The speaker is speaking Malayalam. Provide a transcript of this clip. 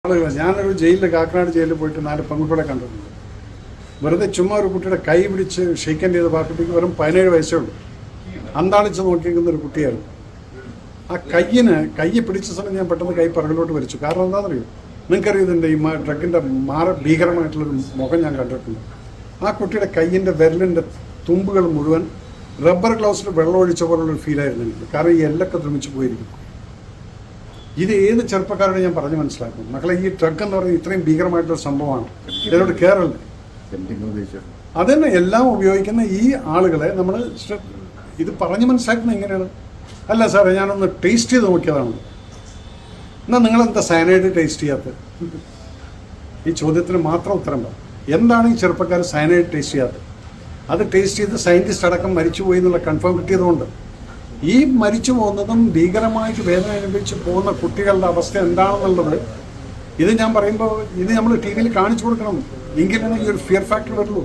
ആളുകൾ ഞാനൊരു ജയിലിൽ കാക്കനാട് ജയിലിൽ പോയിട്ട് 4 പെൺകുട്ടികളെ കണ്ടിട്ടുണ്ട്. വെറുതെ ചുമ്മാ ഒരു കുട്ടിയുടെ കൈ പിടിച്ച് ഷെയ്ക്കൻ ചെയ്ത പാർട്ടിക്ക് വെറും 17 വയസ്സേ ഉള്ളൂ. അന്താളിച്ച് നോക്കിയിരിക്കുന്ന ഒരു കുട്ടിയായിരുന്നു. ആ കൈ പിടിച്ച സമയം ഞാൻ പെട്ടെന്ന് കൈ പിറകിലോട്ട് വലിച്ചു. കാരണം എന്താണെന്നറിയോ, നിങ്ങൾക്കറിയുന്നുണ്ട് ഈ ഡ്രഗിൻ്റെ ഭീകരമായിട്ടുള്ളൊരു മുഖം ഞാൻ കണ്ടിട്ടുണ്ട്. ആ കുട്ടിയുടെ കൈയിൻ്റെ വിരലിൻ്റെ തുമ്പുകൾ മുഴുവൻ റബ്ബർ ഗ്ലൗസിൽ വെള്ളം ഒഴിച്ച പോലുള്ളൊരു ഫീലായിരുന്നു എനിക്ക്. കാരണം ഈ എല്ലൊക്കെ ദ്രമിച്ച് പോയിരിക്കും. ഇത് ഏത് ചെറുപ്പക്കാരോട് ഞാൻ പറഞ്ഞ് മനസ്സിലാക്കും, മക്കളെ ഈ ഡ്രഗ് എന്ന് പറയുന്നത് ഇത്രയും ഭീകരമായിട്ടൊരു സംഭവമാണ്, ഇതിനോട് കയറല്ലേ. അതന്നെ എല്ലാം ഉപയോഗിക്കുന്ന ഈ ആളുകളെ നമ്മൾ ഇത് പറഞ്ഞ് മനസ്സിലാക്കുന്നത് എങ്ങനെയാണ്? അല്ല സാറേ, ഞാനൊന്ന് ടേസ്റ്റ് ചെയ്ത് നോക്കിയതാണ്. എന്നാൽ നിങ്ങളെന്താ സയനൈഡ് ടേസ്റ്റ് ചെയ്യാത്തത്? ഈ ചോദ്യത്തിന് മാത്രം ഉത്തരം പറ. എന്താണ് ഈ ചെറുപ്പക്കാർ സയനൈഡ് ടേസ്റ്റ് ചെയ്യാത്തത്? അത് ടേസ്റ്റ് ചെയ്ത് സയൻറ്റിസ്റ്റ് അടക്കം മരിച്ചുപോയി എന്നുള്ള കൺഫേം കിട്ടിയതുകൊണ്ട് ഈ മരിച്ചു പോകുന്നതും ഭീകരമായിട്ട് വേദന അനുഭവിച്ച് പോകുന്ന കുട്ടികളുടെ അവസ്ഥ എന്താണെന്നുള്ളത് ഇത് ഞാൻ പറയുമ്പോൾ ഇത് നമ്മൾ ടി വിയിൽ കാണിച്ചു കൊടുക്കണം. എങ്കിലാണ് ഈ ഒരു ഫിയർ ഫാക്ടർ വരുള്ളൂ.